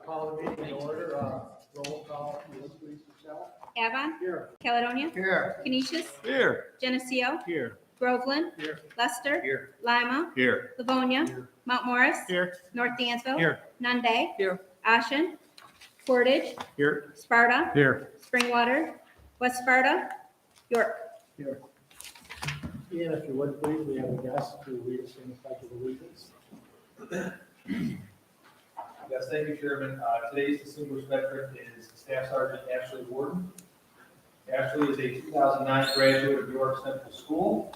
Call the meeting in order. Roll call, please, Michelle. Avon. Here. Caledonia. Here. Canisius. Here. Geneseo. Here. Groveland. Here. Lester. Here. Lima. Here. Livonia. Here. Mount Morris. Here. North Dansville. Here. Nunde. Here. Ashen. Portage. Here. Sparta. Here. Springwater. West Sparta. York. Here. Ian, if you would, please, we have a guest to lead us in the pledge of allegiance. Yes, thank you, Chairman. Today's distinguished veteran is Staff Sergeant Ashley Warden. Ashley is a 2009 graduate of York Central School.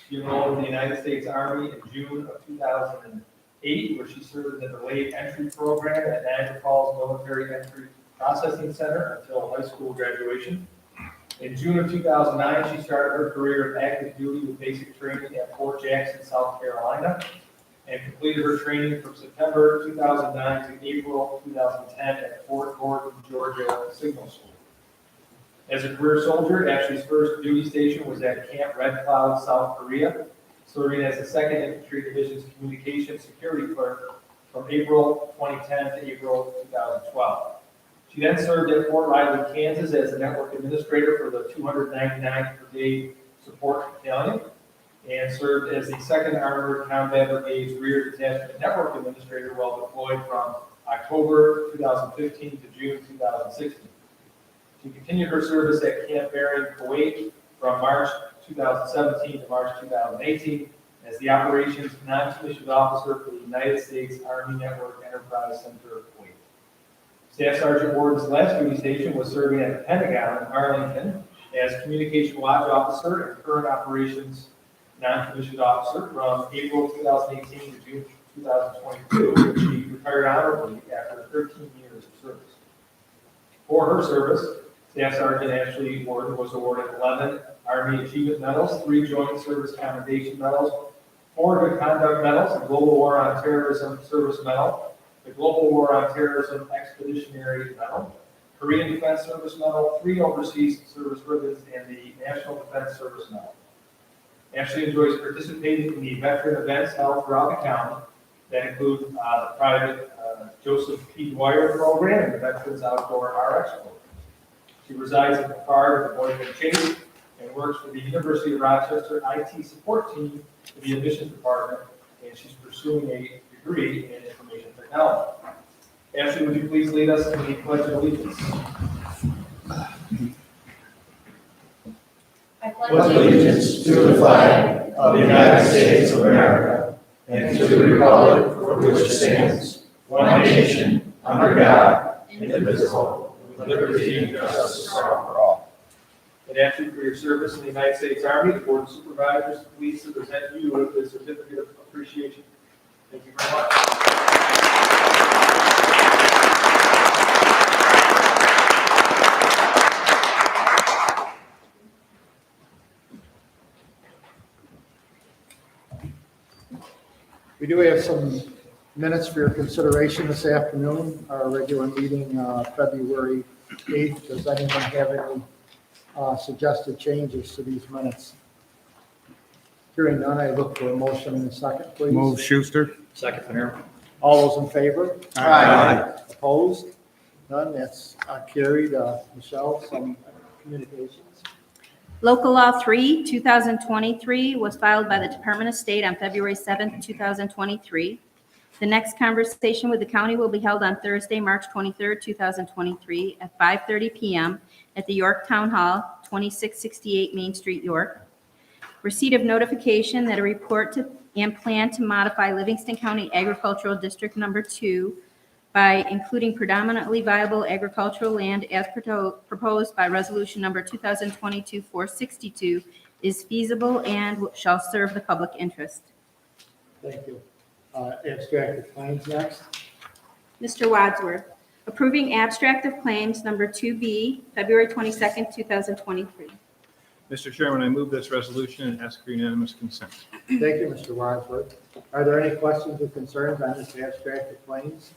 She enrolled in the United States Army in June of 2008, where she served in the delayed entry program at Niagara Falls Military Entry Processing Center until high school graduation. In June of 2009, she started her career of active duty with basic training at Fort Jackson, South Carolina, and completed her training from September 2009 to April 2010 at Fort Gordon, Georgia Signal School. As a career soldier, Ashley's first duty station was at Camp Red Cloud, South Korea, serving as the 2nd Infantry Division's Communications Security Clerk from April 2010 to April 2012. She then served at Fort Riley, Kansas as the Network Administrator for the 299th Brigade Support Battalion, and served as the 2nd Armored Combat Brigade's Rear Detachment Network Administrator while deployed from October 2015 to June 2016. She continued her service at Camp Bahrain, Kuwait from March 2017 to March 2018 as the Operations Non-Commissioned Officer for the United States Army Network Enterprise Center of Kuwait. Staff Sergeant Warden's last duty station was serving at the Pentagon in Arlington as Communication Watch Officer and Current Operations Non-Commissioned Officer from April 2018 to June 2022, when she retired honorably after 13 years of service. For her service, Staff Sergeant Ashley Warden was awarded 11 Army Achievement Medals, 3 Joint Service Commendation Medals, 4 Good Conduct Medals, a Global War on Terrorism Service Medal, the Global War on Terrorism Expeditionary Medal, Korean Defense Service Medal, 3 Overseas Service Ribbons, and the National Defense Service Medal. Ashley enjoys participating in the veteran events held throughout the county that include the private Joseph P. Dwyer program and the Veterans Outdoor RX program. She resides in Picard with the Boys and Chase and works for the University of Rochester IT support team for the admissions department, and she's pursuing a degree in information technology. Ashley, would you please lead us in the Pledge of Allegiance? I pledge allegiance to the flag of the United States of America and to the republic for which it stands, one nation, under God, indivisible, with liberty and justice for all. And Ashley, for your service in the United States Army, the Board of Supervisors is pleased to present you with the certificate of appreciation. Thank you very much. We do have some minutes for your consideration this afternoon, our regular meeting, February 8th. Does anyone have any suggested changes to these minutes? Hearing none, I look for a motion in a second, please. Move Schuster. Second, Mayor. All those in favor? Aye. Opposed? None, that's carried. Michelle, some communications. Local Law 3, 2023 was filed by the Department of State on February 7th, 2023. The next conversation with the county will be held on Thursday, March 23rd, 2023 at 5:30 p.m. at the York Town Hall, 2668 Main Street, York. Receipt of notification that a report and plan to modify Livingston County Agricultural District Number 2 by including predominantly viable agricultural land as proposed by Resolution Number 2022-462 is feasible and shall serve the public interest. Thank you. Abstract of claims next. Mr. Wadsworth, approving abstract of claims number 2B, February 22nd, 2023. Mr. Chairman, I move this resolution and ask for unanimous consent. Thank you, Mr. Wadsworth. Are there any questions or concerns on this abstract of claims?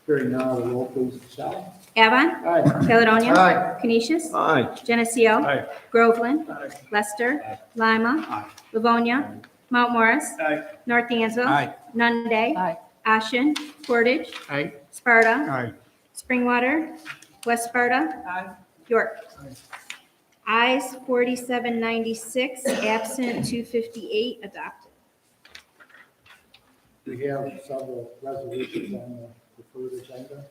Hearing none, the roll please, Michelle. Avon. Aye. Caledonia. Aye. Canisius. Aye. Geneseo. Aye. Groveland. Aye. Lester. Aye. Lima. Aye. Livonia. Mount Morris. Aye. North Dansville. Aye. Nunde. Ashen. Portage. Aye. Sparta. Aye. Springwater. West Sparta. York. Ayes 4796, absent 258, adopted. We have several resolutions on the deferred agenda.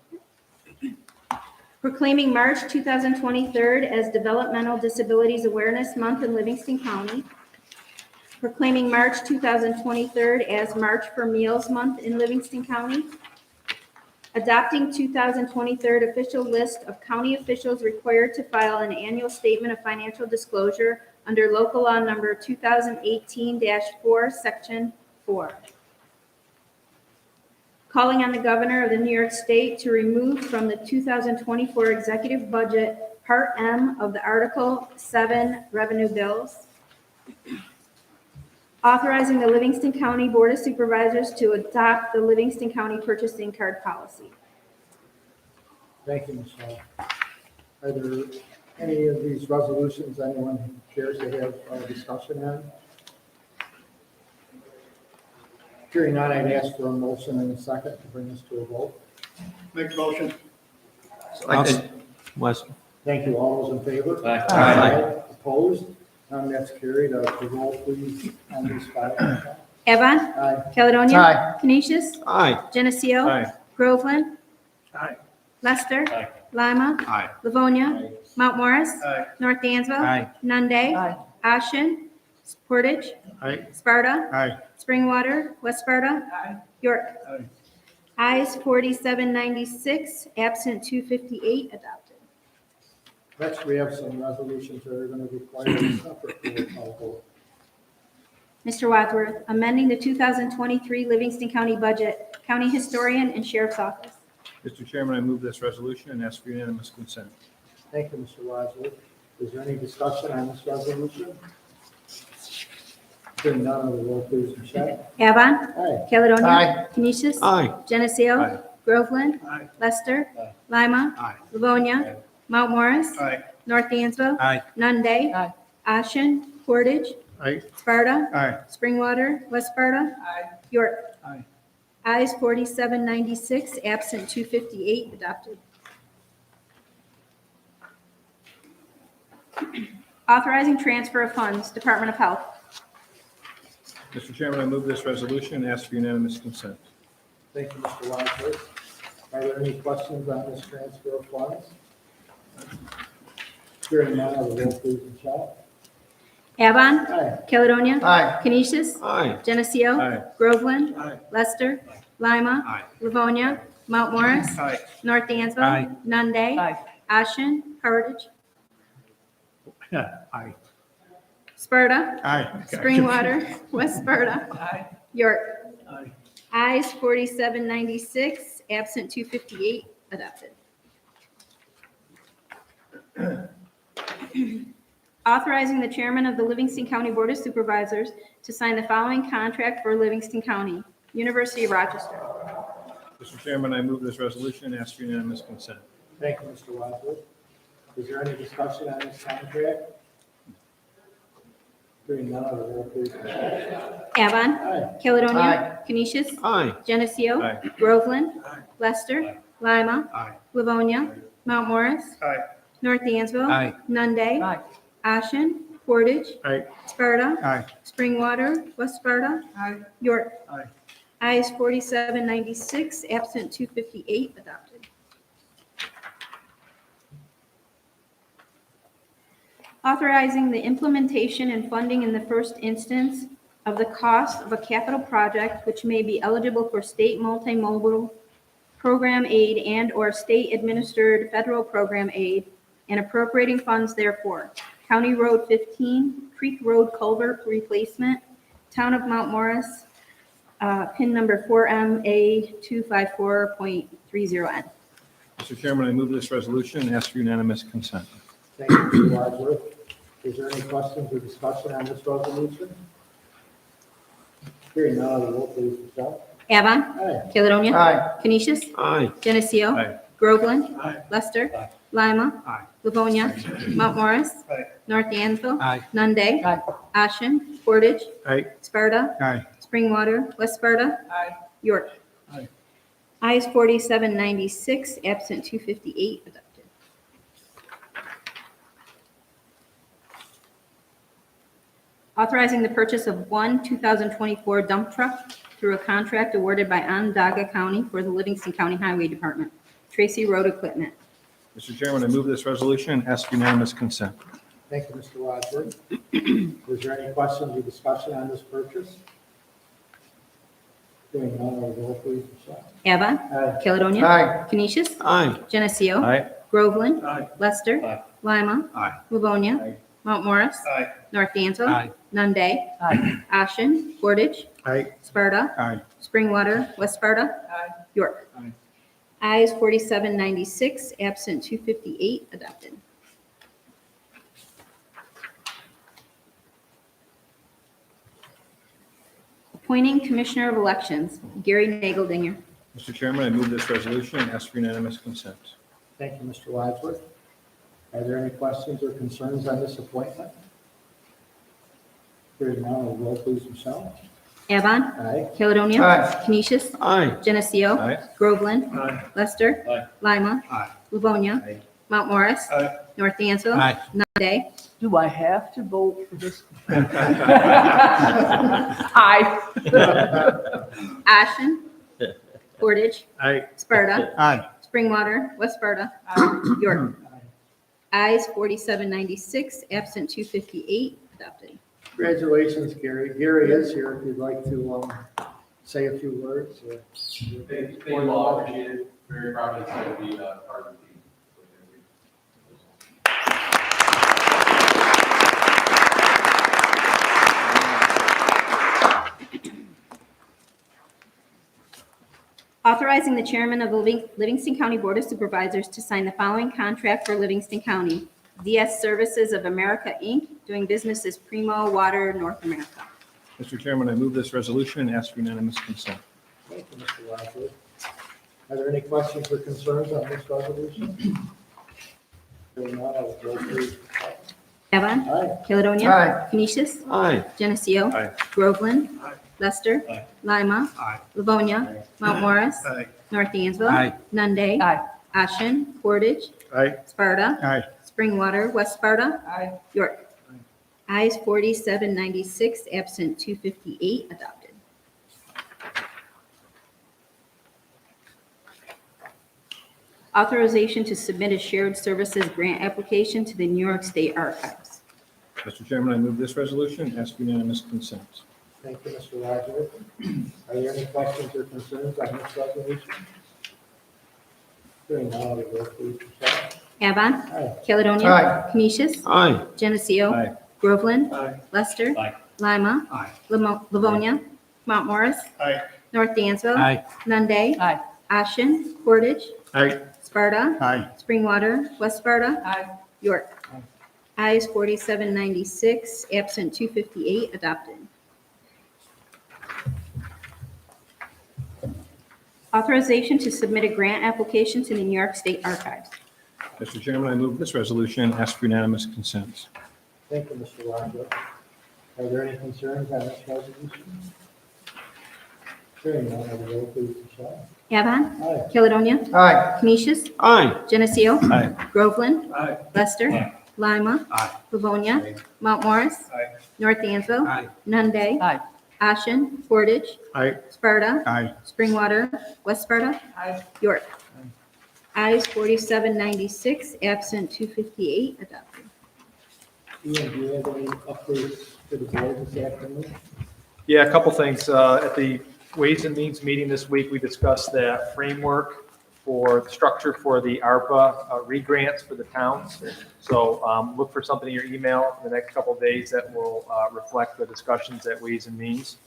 Proclaiming March 2023 as Developmental Disabilities Awareness Month in Livingston County. Proclaiming March 2023 as March for Meals Month in Livingston County. Adopting 2023 official list of county officials required to file an annual statement of financial disclosure under local law number 2018-4, section 4. Calling on the governor of the New York State to remove from the 2024 executive budget Part M of the Article 7 revenue bills. Authorizing the Livingston County Board of Supervisors to adopt the Livingston County purchasing card policy. Thank you, Michelle. Are there any of these resolutions anyone cares to have a discussion on? Hearing none, I'd ask for a motion and a second to bring us to a vote. Make a motion. West. Thank you. All those in favor? Aye. Opposed? None, that's carried. The roll, please, on these five. Avon. Aye. Caledonia. Aye. Canisius. Aye. Geneseo. Aye. Groveland. Aye. Lester. Aye. Lima. Aye. Livonia. Mount Morris. Aye. North Dansville. Aye. Nunde. Ashen. Portage. Aye. Sparta. Aye. Springwater. West Sparta. York. Aye. Ayes 4796, absent 258, adopted. Next, we have some resolutions that are going to require a separate roll call vote. Mr. Wadsworth, amending the 2023 Livingston County budget, County Historian and Sheriff's Office. Mr. Chairman, I move this resolution and ask for unanimous consent. Thank you, Mr. Wadsworth. Is there any discussion on this resolution? Hearing none, the roll please, Michelle. Avon. Aye. Caledonia. Aye. Canisius. Aye. Geneseo. Aye. Groveland. Aye. Lester. Aye. Lima. Aye. Livonia. Mount Morris. Aye. North Dansville. Aye. Nunde. Ashen. Portage. Aye. Sparta. Aye. Springwater. West Sparta. York. Aye. Ayes 4796, absent 258, adopted. Authorizing transfer of funds, Department of Health. Mr. Chairman, I move this resolution and ask for unanimous consent. Thank you, Mr. Wadsworth. Are there any questions on this transfer of funds? Hearing none, the roll please, Michelle. Avon. Aye. Caledonia. Aye. Canisius. Aye. Geneseo. Aye. Groveland. Aye. Lester. Lima. Aye. Livonia. Mount Morris. Aye. North Dansville. Aye. Nunde. Ashen. Portage. Aye. Sparta. Aye. Springwater. West Sparta. York. Aye. Ayes 4796, absent 258, adopted. Authorizing the chairman of the Livingston County Board of Supervisors to sign the following contract for Livingston County, University of Rochester. Mr. Chairman, I move this resolution and ask for unanimous consent. Thank you, Mr. Wadsworth. Is there any discussion on this contract? Hearing none, the roll please, Michelle. Avon. Aye. Caledonia. Aye. Canisius. Aye. Geneseo. Aye. Groveland. Aye. Lester. Aye. Lima. Aye. Livonia. Mount Morris. Aye. North Dansville. Aye. Nunde. Ashen. Portage. Aye. Sparta. Aye. Springwater. West Sparta. York. Aye. Ayes 4796, absent 258, adopted. Authorizing the implementation and funding in the first instance of the cost of a capital project which may be eligible for state multimodal program aid and/or state-administered federal program aid and appropriating funds therefore. County Road 15, Creek Road Culvert Replacement, Town of Mount Morris, PIN number 4MA254.30N. Mr. Chairman, I move this resolution and ask for unanimous consent. Thank you, Mr. Wadsworth. Is there any questions or discussion on this resolution? Hearing none, the roll please, Michelle. Avon. Aye. Caledonia. Aye. Canisius. Aye. Geneseo. Aye. Groveland. Aye. Lester. Aye. Lima. Aye. Livonia. Mount Morris. Aye. North Dansville. Aye. Nunde. Ashen. Portage. Aye. Sparta. Aye. Springwater. West Sparta. York. Aye. Ayes 4796, absent 258, adopted. Authorizing the purchase of one 2024 dump truck through a contract awarded by Onondaga County for the Livingston County Highway Department. Tracy Road Equipment. Mr. Chairman, I move this resolution and ask for unanimous consent. Thank you, Mr. Wadsworth. Is there any questions or discussion on this purchase? Hearing none, roll please, Michelle. Avon. Aye. Caledonia. Aye. Canisius. Aye. Geneseo. Aye. Groveland. Aye. Lester. Aye. Lima. Aye. Livonia. Aye. Mount Morris. Aye. North Dansville. Aye. Nunde. Ashen. Portage. Aye. Sparta. Aye. Springwater. West Sparta. York. Aye. Ayes 4796, absent 258, adopted. Appointing Commissioner of Elections, Gary Nageldinger. Mr. Chairman, I move this resolution and ask for unanimous consent. Thank you, Mr. Wadsworth. Are there any questions or concerns on this appointment? Hearing none, roll please, Michelle. Avon. Aye. Caledonia. Aye. Canisius. Aye. Geneseo. Aye. Groveland. Aye. Lester. Aye. Lima. Aye. Livonia. Aye. Mount Morris. Aye. North Dansville. Aye. Nunde. Do I have to vote for this? Aye. Ashen. Portage. Aye. Sparta. Aye. Springwater. West Sparta. York. Ayes 4796, absent 258, adopted. Congratulations, Gary. Gary is here if you'd like to say a few words. Thank you all, appreciate it. Very proud and excited to be part of the team. Authorizing the chairman of the Livingston County Board of Supervisors to sign the following contract for Livingston County. DS Services of America, Inc., doing business as Primo Water North America. Mr. Chairman, I move this resolution and ask for unanimous consent. Thank you, Mr. Wadsworth. Are there any questions or concerns on this resolution? Hearing none, roll please. Avon. Aye. Caledonia. Aye. Canisius. Aye. Geneseo. Aye. Groveland. Aye. Lester. Aye. Lima. Aye. Livonia. Mount Morris. Aye. North Dansville. Aye. Nunde. Aye. Ashen. Portage. Aye. Sparta. Aye. Springwater. West Sparta. Aye. York. Ayes 4796, absent 258, adopted. Authorization to submit a shared services grant application to the New York State Archives. Mr. Chairman, I move this resolution and ask for unanimous consent. Thank you, Mr. Wadsworth. Are there any questions or concerns on this resolution? Hearing none, roll please, Michelle. Avon. Aye. Caledonia. Aye. Canisius. Aye. Geneseo. Aye. Groveland. Aye. Lester. Aye. Lima. Aye. Livonia. Mount Morris. Aye. North Dansville. Aye. Nunde. Aye. Ashen. Portage. Aye. Sparta. Aye. Springwater. West Sparta. Aye. York. Ayes 4796, absent 258, adopted. Authorization to submit a grant application to the New York State Archives. Mr. Chairman, I move this resolution and ask for unanimous consent. Thank you, Mr. Wadsworth. Are there any concerns on this resolution? Hearing none, roll please, Michelle. Avon. Aye. Caledonia. Aye. Canisius. Aye. Geneseo. Aye. Groveland. Aye. Lester. Aye. Lima. Aye. Livonia. Aye. Mount Morris. Aye. North Dansville. Aye. Nunde. Aye. Ashen. Portage. Aye. Sparta. Aye. Springwater. West Sparta. Aye. York. Ayes 4796, absent 258, adopted. Ian, do you have any updates to the board this afternoon? Yeah, a couple things. At the Ways and Means meeting this week, we discussed the framework for the structure for the ARPA re-grants for the towns. So look for something in your email in the next couple of days that will reflect the discussions at Ways and Means.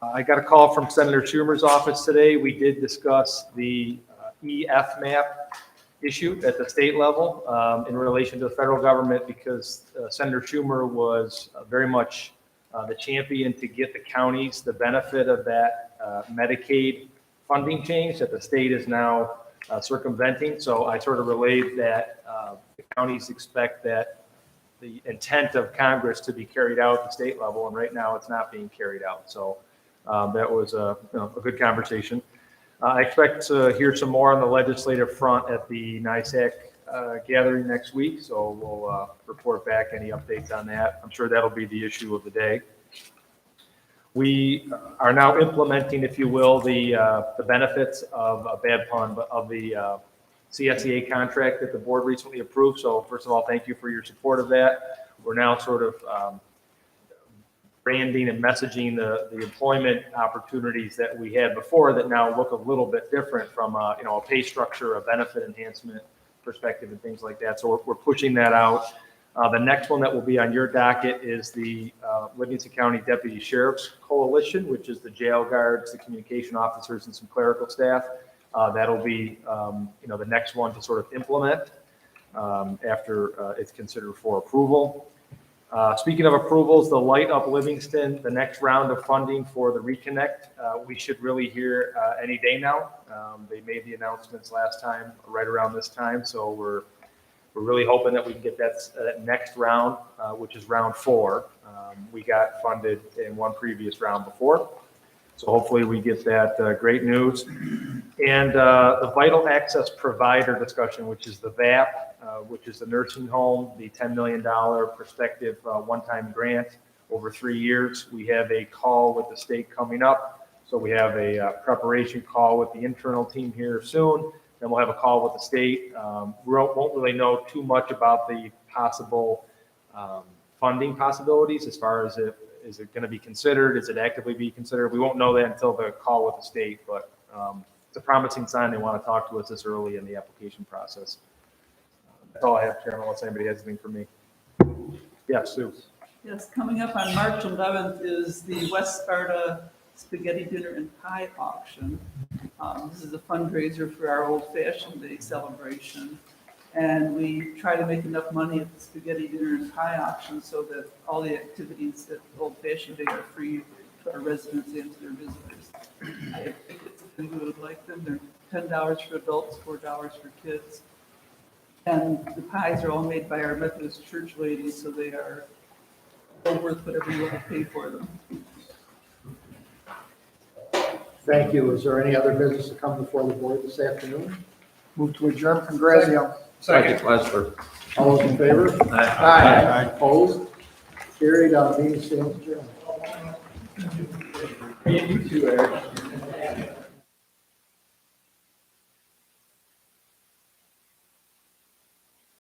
I got a call from Senator Schumer's office today. We did discuss the EF map issue at the state level in relation to the federal government because Senator Schumer was very much the champion to get the counties the benefit of that Medicaid funding change that the state is now circumventing. So I sort of relayed that the counties expect that the intent of Congress to be carried out at the state level, and right now it's not being carried out. So that was a good conversation. I expect to hear some more on the legislative front at the NISAC gathering next week, so we'll report back any updates on that. I'm sure that'll be the issue of the day. We are now implementing, if you will, the benefits of a bad pun, but of the CSEA contract that the board recently approved. So first of all, thank you for your support of that. We're now sort of branding and messaging the employment opportunities that we had before that now look a little bit different from a pay structure, a benefit enhancement perspective and things like that. So we're pushing that out. The next one that will be on your docket is the Livingston County Deputy Sheriff's Coalition, which is the jail guards, the communication officers, and some clerical staff. That'll be, the next one to sort of implement after it's considered for approval. Speaking of approvals, the Light Up Livingston, the next round of funding for the Reconnect, we should really hear any day now. They made the announcements last time, right around this time, so we're really hoping that we can get that next round, which is round 4. We got funded in one previous round before. So hopefully we get that great news. And the Vital Access Provider discussion, which is the VAP, which is the nursing home, the $10 million prospective one-time grant over 3 years. We have a call with the state coming up. So we have a preparation call with the internal team here soon. Then we'll have a call with the state. We won't really know too much about the possible funding possibilities as far as is it going to be considered? Is it actively being considered? We won't know that until the call with the state, but it's a promising sign they want to talk to us this early in the application process. That's all I have, Chairman, unless anybody has anything for me. Yeah, Sue. Yes, coming up on March 11th is the West Sparta Spaghetti Dinner and Pie Auction. This is a fundraiser for our Old Fashioned Day celebration. And we try to make enough money at the Spaghetti Dinner and Pie Auction so that all the activities at Old Fashioned Day are free to our residents and to their visitors. If we would like them, they're $10 for adults, $4 for kids. And the pies are all made by our Methodist church ladies, so they are well worth whatever you want to pay for them. Thank you. Is there any other business to come before the board this afternoon? Move to adjourn from Geneseo. Second, Lesper. All those in favor? Aye. Opposed? Carried. Meeting stands adjourned. You too, Eric.